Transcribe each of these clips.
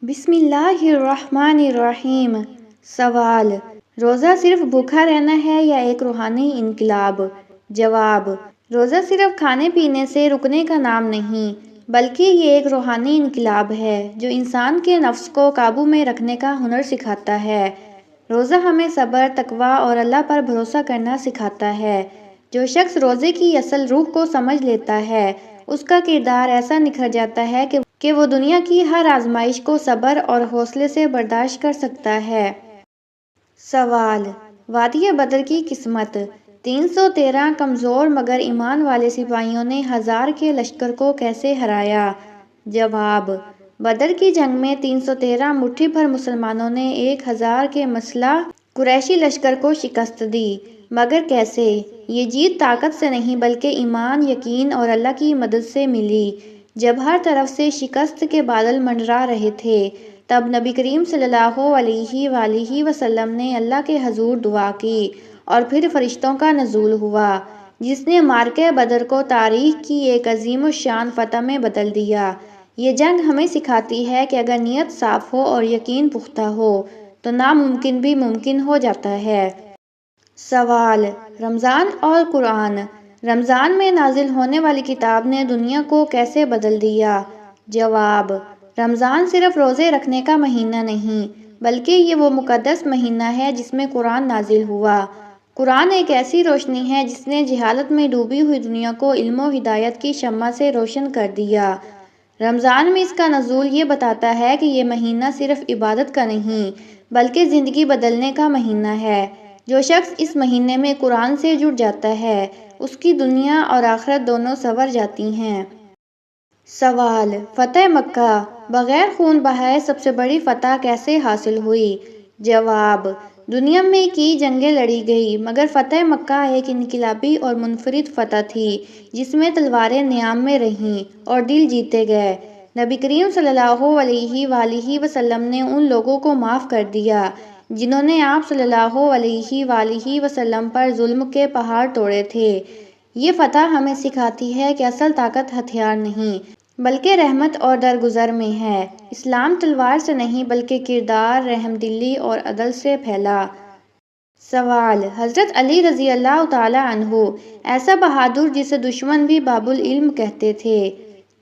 بسم اللہ الرحمن الرحیم۔ سوال: روزہ صرف بھوکا رہنا ہے یا ایک روحانی انقلاب؟ جواب: روزہ صرف کھانے پینے سے رکنے کا نام نہیں، بلکہ یہ ایک روحانی انقلاب ہے جو انسان کے نفس کو قابو میں رکھنے کا ہنر سکھاتا ہے۔ روزہ ہمیں صبر، تقویٰ اور اللہ پر بھروسہ کرنا سکھاتا ہے۔ جو شخص روزے کی اصل روح کو سمجھ لیتا ہے، اس کا کردار ایسا نکھر جاتا ہے کہ وہ دنیا کی ہر آزمائش کو صبر اور حوصلے سے برداشت کر سکتا ہے۔ سوال: وادی بدر کی قسمت۔ 313 کمزور مگر ایمان والے سپاہیوں نے 1000 کے لشکر کو کیسے ہرایا؟ جواب: بدر کی جنگ میں 313 مٹھی بھر مسلمانوں نے 1000 کے مسلح قریشی لشکر کو شکست دی۔ مگر کیسے؟ یہ جیت طاقت سے نہیں بلکہ ایمان، یقین اور اللہ کی مدد سے ملی۔ جب ہر طرف سے شکست کے بادل منڈرا رہے تھے، تب نبی کریم صلی اللہ علیہ وآلہ وسلم نے اللہ کے حضور دعا کی اور پھر فرشتوں کا نزول ہوا، جس نے معرکہ بدر کو تاریخ کی ایک عظیم الشان فتح میں بدل دیا۔ یہ جنگ ہمیں سکھاتی ہے کہ اگر نیت صاف ہو اور یقین پختہ ہو تو ناممکن بھی ممکن ہو جاتا ہے۔ سوال: رمضان اور قرآن۔ رمضان میں نازل ہونے والی کتاب نے دنیا کو کیسے بدل دیا؟ جواب: رمضان صرف روزے رکھنے کا مہینہ نہیں، بلکہ یہ وہ مقدس مہینہ ہے جس میں قرآن نازل ہوا۔ قرآن ایک ایسی روشنی ہے جس نے جہالت میں ڈوبی ہوئی دنیا کو علم و ہدایت کی شمع سے روشن کر دیا۔ رمضان میں اس کا نزول یہ بتاتا ہے کہ یہ مہینہ صرف عبادت کا نہیں، بلکہ زندگی بدلنے کا مہینہ ہے۔ جو شخص اس مہینے میں قرآن سے جڑ جاتا ہے، اس کی دنیا اور آخرت دونوں سنور جاتی ہیں۔ سوال: فتح مکہ بغیر خون بہائے سب سے بڑی فتح کیسے حاصل ہوئی؟ جواب: دنیا میں کئی جنگیں لڑی گئیں، مگر فتح مکہ ایک انقلابی اور منفرد فتح تھی جس میں تلواریں نیام میں رہیں اور دل جیتے گئے۔ نبی کریم صلی اللہ علیہ وآلہ وسلم نے ان لوگوں کو معاف کر دیا جنہوں نے آپ صلی اللہ علیہ وآلہ وسلم پر ظلم کے پہاڑ توڑے تھے۔ یہ فتح ہمیں سکھاتی ہے کہ اصل طاقت ہتھیار نہیں بلکہ رحمت اور درگزر میں ہے۔ اسلام تلوار سے نہیں بلکہ کردار، رحم دلی اور عدل سے پھیلا۔ سوال: حضرت علی رضی اللہ تعالیٰ عنہ ایسا بہادر جسے دشمن بھی باب العلم کہتے تھے؟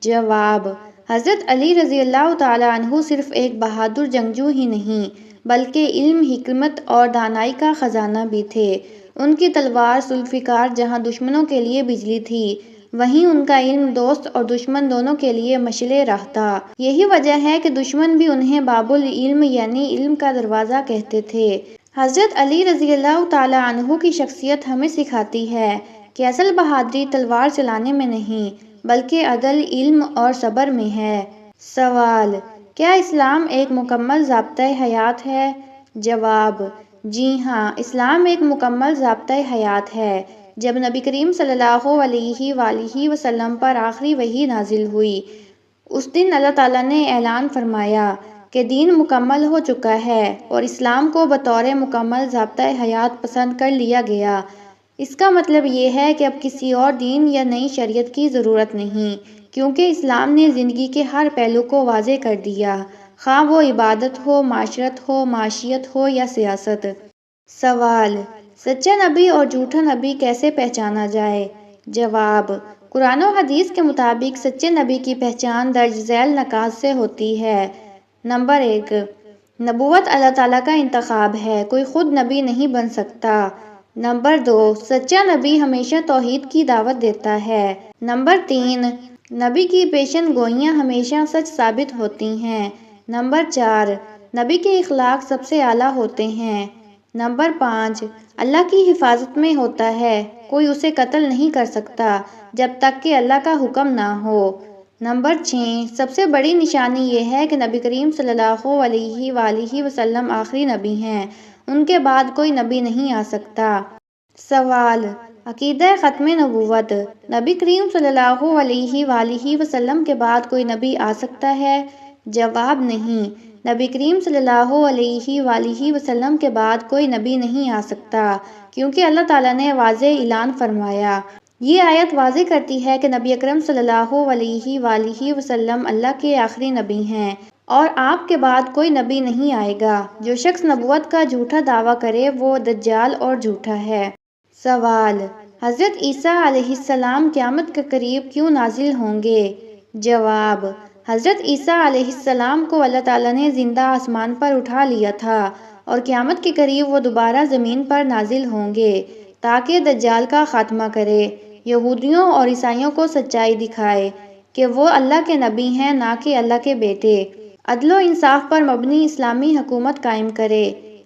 جواب: حضرت علی رضی اللہ تعالیٰ عنہ صرف ایک بہادر جنگجو ہی نہیں بلکہ علم، حکمت اور دانائی کا خزانہ بھی تھے۔ ان کی تلوار ذوالفقار جہاں دشمنوں کے لیے بجلی تھی، وہیں ان کا علم دوست اور دشمن دونوں کے لیے مشعل راہ تھا۔ یہی وجہ ہے کہ دشمن بھی انہیں باب العلم یعنی علم کا دروازہ کہتے تھے۔ حضرت علی رضی اللہ تعالیٰ عنہ کی شخصیت ہمیں سکھاتی ہے کہ اصل بہادری تلوار چلانے میں نہیں بلکہ عدل، علم اور صبر میں ہے۔ سوال: کیا اسلام ایک مکمل ضابطۂ حیات ہے؟ جواب: جی ہاں، اسلام ایک مکمل ضابطۂ حیات ہے۔ جب نبی کریم صلی اللہ علیہ وآلہ وسلم پر آخری وحی نازل ہوئی، اس دن اللہ تعالیٰ نے اعلان فرمایا کہ دین مکمل ہو چکا ہے اور اسلام کو بطور مکمل ضابطۂ حیات پسند کر لیا گیا۔ اس کا مطلب یہ ہے کہ اب کسی اور دین یا نئی شریعت کی ضرورت نہیں، کیونکہ اسلام نے زندگی کے ہر پہلو کو واضح کر دیا، خواہ وہ عبادت ہو، معاشرت ہو، معیشت ہو یا سیاست۔ سوال: سچا نبی اور جھوٹا نبی کیسے پہچانا جائے؟ جواب: قرآن و حدیث کے مطابق سچے نبی کی پہچان درج ذیل نکات سے ہوتی ہے۔ نمبر 1، نبوت اللہ تعالیٰ کا انتخاب ہے، کوئی خود نبی نہیں بن سکتا۔ نمبر 2، سچا نبی ہمیشہ توحید کی دعوت دیتا ہے۔ نمبر 3، نبی کی پیشن گوئیاں ہمیشہ سچ ثابت ہوتی ہیں۔ نمبر 4، نبی کے اخلاق سب سے اعلیٰ ہوتے ہیں۔ نمبر 5، اللہ کی حفاظت میں ہوتا ہے، کوئی اسے قتل نہیں کر سکتا جب تک کہ اللہ کا حکم نہ ہو۔ نمبر 6، سب سے بڑی نشانی یہ ہے کہ نبی کریم صلی اللہ علیہ وآلہ وسلم آخری نبی ہیں، ان کے بعد کوئی نبی نہیں آ سکتا۔ سوال: عقیدہ ختم نبوت۔ نبی کریم صلی اللہ علیہ وآلہ وسلم کے بعد کوئی نبی آ سکتا ہے؟ جواب: نہیں، نبی کریم صلی اللہ علیہ وآلہ وسلم کے بعد کوئی نبی نہیں آ سکتا، کیونکہ اللہ تعالیٰ نے واضح اعلان فرمایا۔ یہ آیت واضح کرتی ہے کہ نبی اکرم صلی اللہ علیہ وآلہ وسلم اللہ کے آخری نبی ہیں اور آپ کے بعد کوئی نبی نہیں آئے گا۔ جو شخص نبوت کا جھوٹا دعویٰ کرے وہ دجال اور جھوٹا ہے۔ سوال: حضرت عیسیٰ علیہ السلام قیامت کے قریب کیوں نازل ہوں گے؟ جواب: حضرت عیسیٰ علیہ السلام کو اللہ تعالیٰ نے زندہ آسمان پر اٹھا لیا تھا اور قیامت کے قریب وہ دوبارہ زمین پر نازل ہوں گے تاکہ دجال کا خاتمہ کرے، یہودیوں اور عیسائیوں کو سچائی دکھائے کہ وہ اللہ کے نبی ہیں نہ کہ اللہ کے بیٹے، عدل و انصاف پر مبنی اسلامی حکومت قائم کرے،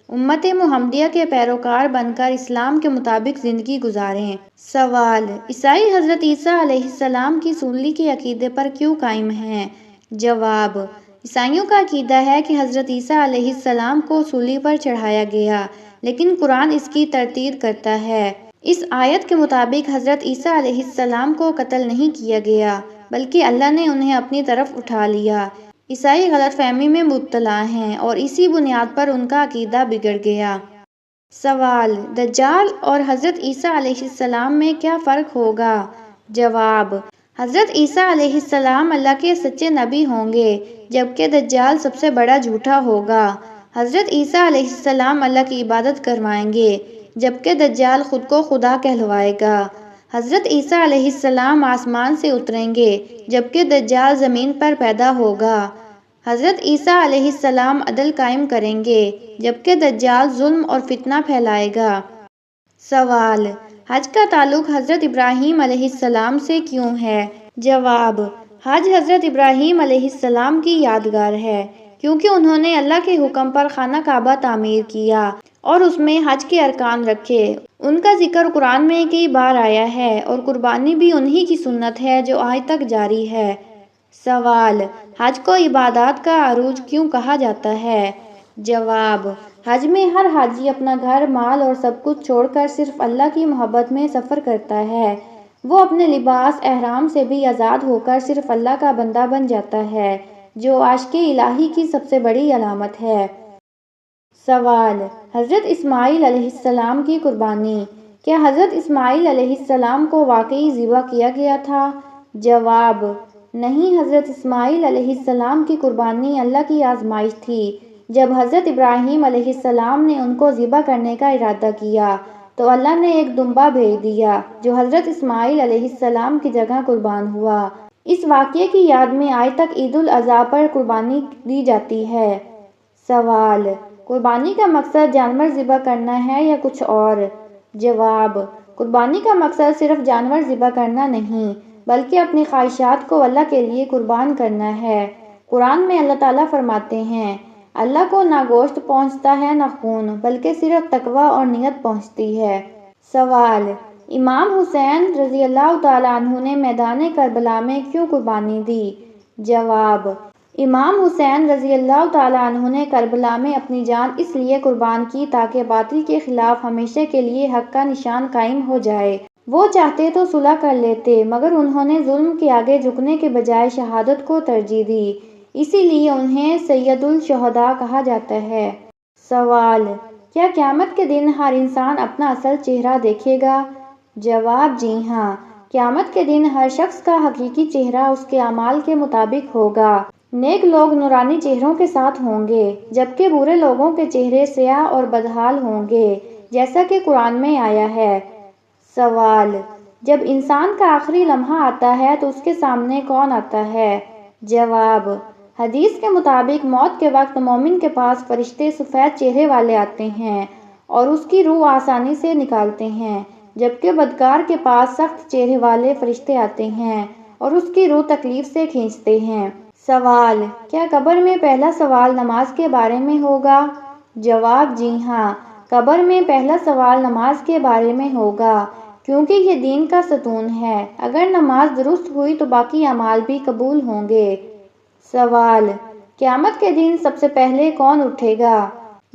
امت محمدیہ کے پیروکار بن کر اسلام کے مطابق زندگی گزاریں۔ سوال: عیسائی حضرت عیسیٰ علیہ السلام کی سولی کے عقیدے پر کیوں قائم ہیں؟ جواب: عیسائیوں کا عقیدہ ہے کہ حضرت عیسیٰ علیہ السلام کو سولی پر چڑھایا گیا، لیکن قرآن اس کی تردید کرتا ہے۔ اس آیت کے مطابق حضرت عیسیٰ علیہ السلام کو قتل نہیں کیا گیا بلکہ اللہ نے انہیں اپنی طرف اٹھا لیا۔ عیسائی غلط فہمی میں مبتلا ہیں اور اسی بنیاد پر ان کا عقیدہ بگڑ گیا۔ سوال: دجال اور حضرت عیسیٰ علیہ السلام میں کیا فرق ہوگا؟ جواب: حضرت عیسیٰ علیہ السلام اللہ کے سچے نبی ہوں گے جبکہ دجال سب سے بڑا جھوٹا ہوگا۔ حضرت عیسیٰ علیہ السلام اللہ کی عبادت کروائیں گے جبکہ دجال خود کو خدا کہلوائے گا۔ حضرت عیسیٰ علیہ السلام آسمان سے اتریں گے جبکہ دجال زمین پر پیدا ہوگا۔ حضرت عیسیٰ علیہ السلام عدل قائم کریں گے جبکہ دجال ظلم اور فتنہ پھیلائے گا۔ سوال: حج کا تعلق حضرت ابراہیم علیہ السلام سے کیوں ہے؟ جواب: حج حضرت ابراہیم علیہ السلام کی یادگار ہے کیونکہ انہوں نے اللہ کے حکم پر خانہ کعبہ تعمیر کیا اور اس میں حج کے ارکان رکھے۔ ان کا ذکر قرآن میں کئی بار آیا ہے اور قربانی بھی انہی کی سنت ہے جو آج تک جاری ہے۔ سوال: حج کو عبادات کا عروج کیوں کہا جاتا ہے؟ جواب: حج میں ہر حاجی اپنا گھر، مال اور سب کچھ چھوڑ کر صرف اللہ کی محبت میں سفر کرتا ہے۔ وہ اپنے لباس احرام سے بھی آزاد ہو کر صرف اللہ کا بندہ بن جاتا ہے جو عاشق الہی کی سب سے بڑی علامت ہے۔ سوال: حضرت اسماعیل علیہ السلام کی قربانی، کیا حضرت اسماعیل علیہ السلام کو واقعی ذبح کیا گیا تھا؟ جواب: نہیں، حضرت اسماعیل علیہ السلام کی قربانی اللہ کی آزمائش تھی۔ جب حضرت ابراہیم علیہ السلام نے ان کو ذبح کرنے کا ارادہ کیا تو اللہ نے ایک دمبا بھیج دیا جو حضرت اسماعیل علیہ السلام کی جگہ قربان ہوا۔ اس واقعے کی یاد میں آج تک عید الاضحیٰ پر قربانی دی جاتی ہے۔ سوال: قربانی کا مقصد جانور ذبح کرنا ہے یا کچھ اور؟ جواب: قربانی کا مقصد صرف جانور ذبح کرنا نہیں بلکہ اپنی خواہشات کو اللہ کے لیے قربان کرنا ہے۔ قرآن میں اللہ تعالیٰ فرماتے ہیں، اللہ کو نہ گوشت پہنچتا ہے نہ خون، بلکہ صرف تقویٰ اور نیت پہنچتی ہے۔ سوال: امام حسین رضی اللہ تعالیٰ عنہ نے میدان کربلا میں کیوں قربانی دی؟ جواب: امام حسین رضی اللہ تعالیٰ عنہ نے کربلا میں اپنی جان اس لیے قربان کی تاکہ باطل کے خلاف ہمیشہ کے لیے حق کا نشان قائم ہو جائے۔ وہ چاہتے تو صلح کر لیتے مگر انہوں نے ظلم کے آگے جھکنے کے بجائے شہادت کو ترجیح دی، اسی لیے انہیں سید الشہداء کہا جاتا ہے۔ سوال: کیا قیامت کے دن ہر انسان اپنا اصل چہرہ دیکھے گا؟ جواب: جی ہاں، قیامت کے دن ہر شخص کا حقیقی چہرہ اس کے اعمال کے مطابق ہوگا۔ نیک لوگ نورانی چہروں کے ساتھ ہوں گے جبکہ برے لوگوں کے چہرے سیاہ اور بدحال ہوں گے جیسا کہ قرآن میں آیا ہے۔ سوال: جب انسان کا آخری لمحہ آتا ہے تو اس کے سامنے کون آتا ہے؟ جواب: حدیث کے مطابق موت کے وقت مومن کے پاس فرشتے سفید چہرے والے آتے ہیں اور اس کی روح آسانی سے نکالتے ہیں، جبکہ بدکار کے پاس سخت چہرے والے فرشتے آتے ہیں اور اس کی روح تکلیف سے کھینچتے ہیں۔ سوال: کیا قبر میں پہلا سوال نماز کے بارے میں ہوگا؟ جواب: جی ہاں، قبر میں پہلا سوال نماز کے بارے میں ہوگا کیونکہ یہ دین کا ستون ہے۔ اگر نماز درست ہوئی تو باقی اعمال بھی قبول ہوں گے۔ سوال: قیامت کے دن سب سے پہلے کون اٹھے گا؟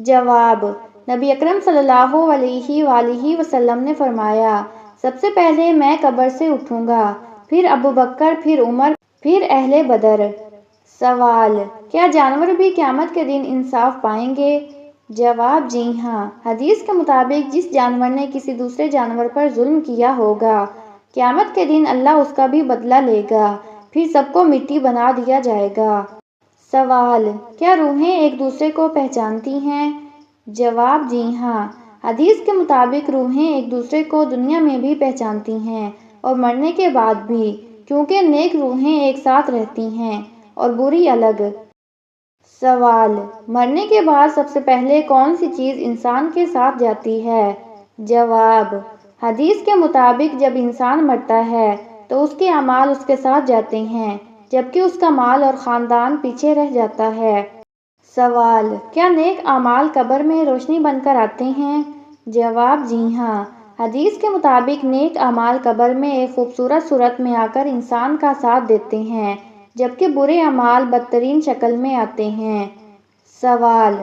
جواب: نبی اکرم صلی اللہ علیہ وآلہ وسلم نے فرمایا، سب سے پہلے میں قبر سے اٹھوں گا، پھر ابوبکر، پھر عمر، پھر اہل بدر۔ سوال: کیا جانور بھی قیامت کے دن انصاف پائیں گے؟ جواب: جی ہاں، حدیث کے مطابق جس جانور نے کسی دوسرے جانور پر ظلم کیا ہوگا قیامت کے دن اللہ اس کا بھی بدلہ لے گا، پھر سب کو مٹی بنا دیا جائے گا۔ سوال: کیا روحیں ایک دوسرے کو پہچانتی ہیں؟ جواب: جی ہاں۔ حدیث کے مطابق روحیں ایک دوسرے کو دنیا میں بھی پہچانتی ہیں اور مرنے کے بعد بھی، کیونکہ نیک روحیں ایک ساتھ رہتی ہیں اور بری الگ۔ سوال: مرنے کے بعد سب سے پہلے کون سی چیز انسان کے ساتھ جاتی ہے؟ جواب: حدیث کے مطابق جب انسان مرتا ہے تو اس کے اعمال اس کے ساتھ جاتے ہیں، جبکہ اس کا مال اور خاندان پیچھے رہ جاتا ہے۔ سوال: کیا نیک اعمال قبر میں روشنی بن کر آتے ہیں؟ جواب: جی ہاں۔ حدیث کے مطابق نیک اعمال قبر میں ایک خوبصورت صورت میں آ کر انسان کا ساتھ دیتے ہیں، جبکہ برے اعمال بدترین شکل میں آتے ہیں۔ سوال: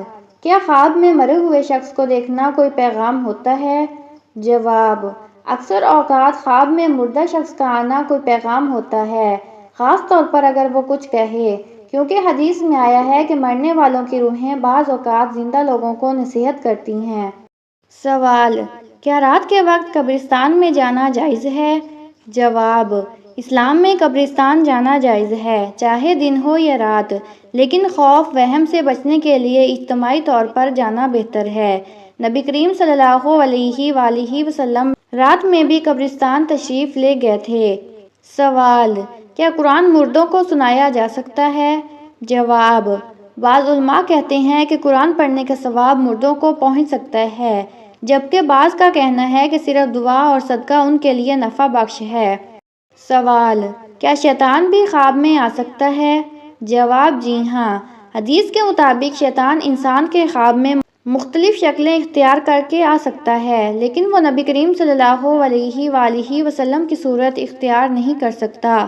کیا خواب میں مرے ہوئے شخص کو دیکھنا کوئی پیغام ہوتا ہے؟ جواب: اکثر اوقات خواب میں مردہ شخص کا آنا کوئی پیغام ہوتا ہے، خاص طور پر اگر وہ کچھ کہے، کیونکہ حدیث میں آیا ہے کہ مرنے والوں کی روحیں بعض اوقات زندہ لوگوں کو نصیحت کرتی ہیں۔ سوال: کیا رات کے وقت قبرستان میں جانا جائز ہے؟ جواب: اسلام میں قبرستان جانا جائز ہے، چاہے دن ہو یا رات، لیکن خوف وہم سے بچنے کے لیے اجتماعی طور پر جانا بہتر ہے۔ نبی کریم صلی اللہ علیہ وآلہ وسلم رات میں بھی قبرستان تشریف لے گئے تھے۔ سوال: کیا قرآن مردوں کو سنایا جا سکتا ہے؟ جواب: بعض علماء کہتے ہیں کہ قرآن پڑھنے کا ثواب مردوں کو پہنچ سکتا ہے، جبکہ بعض کا کہنا ہے کہ صرف دعا اور صدقہ ان کے لیے نفع بخش ہے۔ سوال: کیا شیطان بھی خواب میں آ سکتا ہے؟ جواب: جی ہاں۔ حدیث کے مطابق شیطان انسان کے خواب میں مختلف شکلیں اختیار کر کے آ سکتا ہے، لیکن وہ نبی کریم صلی اللہ علیہ وآلہ وسلم کی صورت اختیار نہیں کر سکتا۔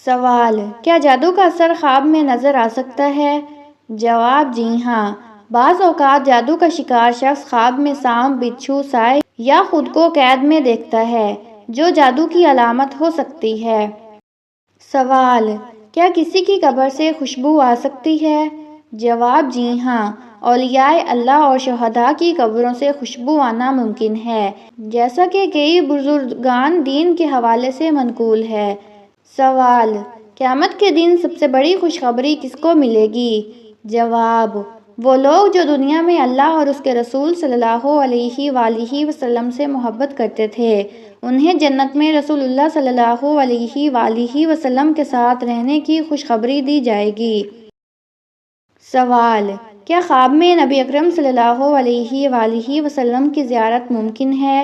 سوال: کیا جادو کا اثر خواب میں نظر آ سکتا ہے؟ جواب: جی ہاں۔ بعض اوقات جادو کا شکار شخص خواب میں سانپ، بچھو، سائے یا خود کو قید میں دیکھتا ہے، جو جادو کی علامت ہو سکتی ہے۔ سوال: کیا کسی کی قبر سے خوشبو آ سکتی ہے؟ جواب: جی ہاں۔ اولیاء اللہ اور شہداء کی قبروں سے خوشبو آنا ممکن ہے، جیسا کہ کئی بزرگان دین کے حوالے سے منقول ہے۔ سوال: قیامت کے دن سب سے بڑی خوشخبری کس کو ملے گی؟ جواب: وہ لوگ جو دنیا میں اللہ اور اس کے رسول صلی اللہ علیہ وآلہ وسلم سے محبت کرتے تھے، انہیں جنت میں رسول اللہ صلی اللہ علیہ وآلہ وسلم کے ساتھ رہنے کی خوشخبری دی جائے گی۔ سوال: کیا خواب میں نبی اکرم صلی اللہ علیہ وآلہ وسلم کی زیارت ممکن ہے؟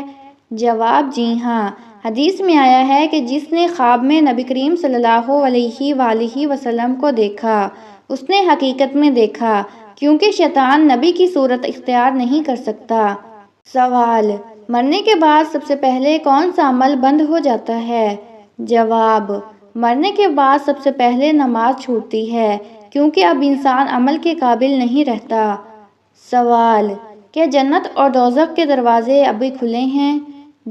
جواب: جی ہاں۔ حدیث میں آیا ہے کہ جس نے خواب میں نبی کریم صلی اللہ علیہ وآلہ وسلم کو دیکھا، اس نے حقیقت میں دیکھا، کیونکہ شیطان نبی کی صورت اختیار نہیں کر سکتا۔ سوال: مرنے کے بعد سب سے پہلے کون سا عمل بند ہو جاتا ہے؟ جواب: مرنے کے بعد سب سے پہلے نماز چھوٹتی ہے، کیونکہ اب انسان عمل کے قابل نہیں رہتا۔ سوال: کیا جنت اور دوزخ کے دروازے ابھی کھلے ہیں؟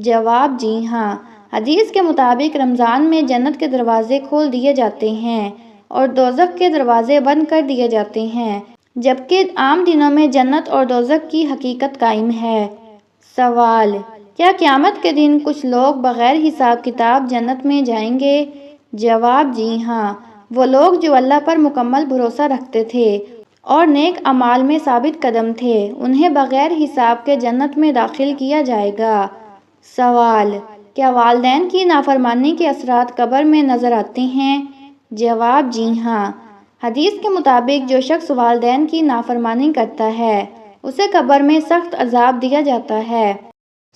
جواب: جی ہاں۔ حدیث کے مطابق رمضان میں جنت کے دروازے کھول دیے جاتے ہیں اور دوزخ کے دروازے بند کر دیے جاتے ہیں، جبکہ عام دنوں میں جنت اور دوزخ کی حقیقت قائم ہے۔ سوال: کیا قیامت کے دن کچھ لوگ بغیر حساب کتاب جنت میں جائیں گے؟ جواب: جی ہاں۔ وہ لوگ جو اللہ پر مکمل بھروسہ رکھتے تھے اور نیک اعمال میں ثابت قدم تھے، انہیں بغیر حساب کے جنت میں داخل کیا جائے گا۔ سوال: کیا والدین کی نافرمانی کے اثرات قبر میں نظر آتے ہیں؟ جواب: جی ہاں۔ حدیث کے مطابق جو شخص والدین کی نافرمانی کرتا ہے، اسے قبر میں سخت عذاب دیا جاتا ہے۔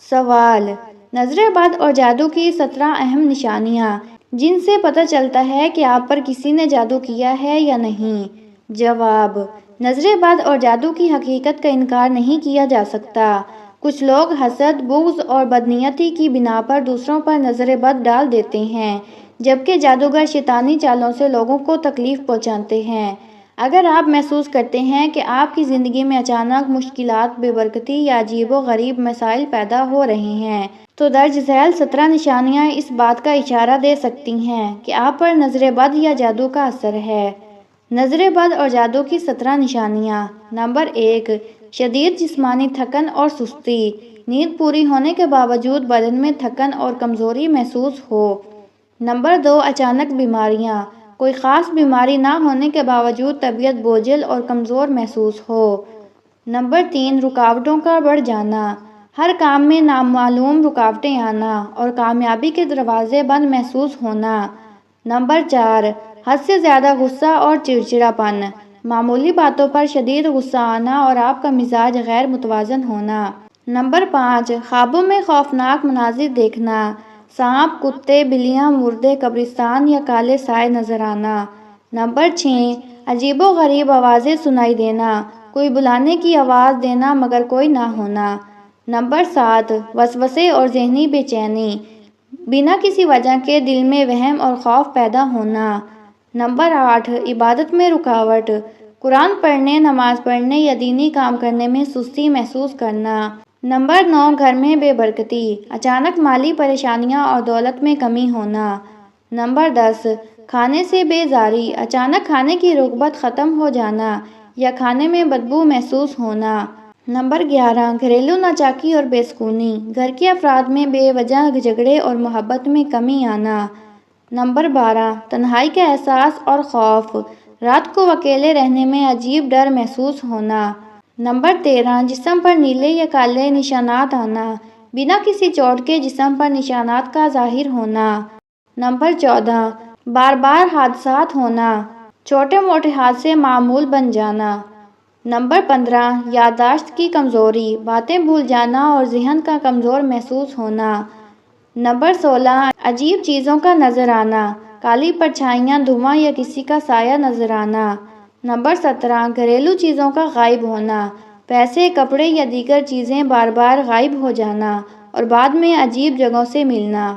سوال: نظر بد اور جادو کی 17 اہم نشانیاں جن سے پتہ چلتا ہے کہ آپ پر کسی نے جادو کیا ہے یا نہیں۔ جواب: نظر بد اور جادو کی حقیقت کا انکار نہیں کیا جا سکتا۔ کچھ لوگ حسد، بغض اور بدنیتی کی بنا پر دوسروں پر نظر بد ڈال دیتے ہیں، جبکہ جادوگر شیطانی چالوں سے لوگوں کو تکلیف پہنچاتے ہیں۔ اگر آپ محسوس کرتے ہیں کہ آپ کی زندگی میں اچانک مشکلات، بے برکتی یا عجیب و غریب مسائل پیدا ہو رہے ہیں، تو درج ذیل 17 نشانیاں اس بات کا اشارہ دے سکتی ہیں کہ آپ پر نظر بد یا جادو کا اثر ہے۔ نظر بد اور جادو کی 17 نشانیاں۔ نمبر 1، شدید جسمانی تھکن اور سستی۔ نیند پوری ہونے کے باوجود بدن میں تھکن اور کمزوری محسوس ہو۔ نمبر 2، اچانک بیماریاں۔ کوئی خاص بیماری نہ ہونے کے باوجود طبیعت بوجھل اور کمزور محسوس ہو۔ نمبر 3، رکاوٹوں کا بڑھ جانا، ہر کام میں نامعلوم رکاوٹیں آنا اور کامیابی کے دروازے بند محسوس ہونا۔ نمبر 4، حد سے زیادہ غصہ اور چڑچڑاپن، معمولی باتوں پر شدید غصہ آنا اور آپ کا مزاج غیر متوازن ہونا۔ نمبر 5، خوابوں میں خوفناک مناظر دیکھنا، سانپ، کتے، بلیاں، مردے، قبرستان یا کالے سائے نظر آنا۔ نمبر 6، عجیب و غریب آوازیں سنائی دینا، کوئی بلانے کی آواز دینا مگر کوئی نہ ہونا۔ نمبر 7، وسوسے اور ذہنی بے چینی، بنا کسی وجہ کے دل میں وہم اور خوف پیدا ہونا۔ نمبر 8، عبادت میں رکاوٹ، قرآن پڑھنے، نماز پڑھنے یا دینی کام کرنے میں سستی محسوس کرنا۔ نمبر 9، گھر میں بے برکتی، اچانک مالی پریشانیاں اور دولت میں کمی ہونا۔ نمبر 10، کھانے سے بیزاری، اچانک کھانے کی رغبت ختم ہو جانا یا کھانے میں بدبو محسوس ہونا۔ نمبر 11، گھریلو ناچاکی اور بے سکونی، گھر کے افراد میں بے وجہ جھگڑے اور محبت میں کمی آنا۔ نمبر 12، تنہائی کا احساس اور خوف، رات کو اکیلے رہنے میں عجیب ڈر محسوس ہونا۔ نمبر 13، جسم پر نیلے یا کالے نشانات آنا، بنا کسی چوٹ کے جسم پر نشانات کا ظاہر ہونا۔ نمبر 14، بار بار حادثات ہونا، چھوٹے موٹے حادثے معمول بن جانا۔ نمبر 15، یادداشت کی کمزوری، باتیں بھول جانا اور ذہن کا کمزور محسوس ہونا۔ نمبر 16، عجیب چیزوں کا نظر آنا، کالی پرچھائیاں، دھواں یا کسی کا سایہ نظر آنا۔ نمبر 17، گھریلو چیزوں کا غائب ہونا، پیسے، کپڑے یا دیگر چیزیں بار بار غائب ہو جانا اور بعد میں عجیب جگہوں سے ملنا۔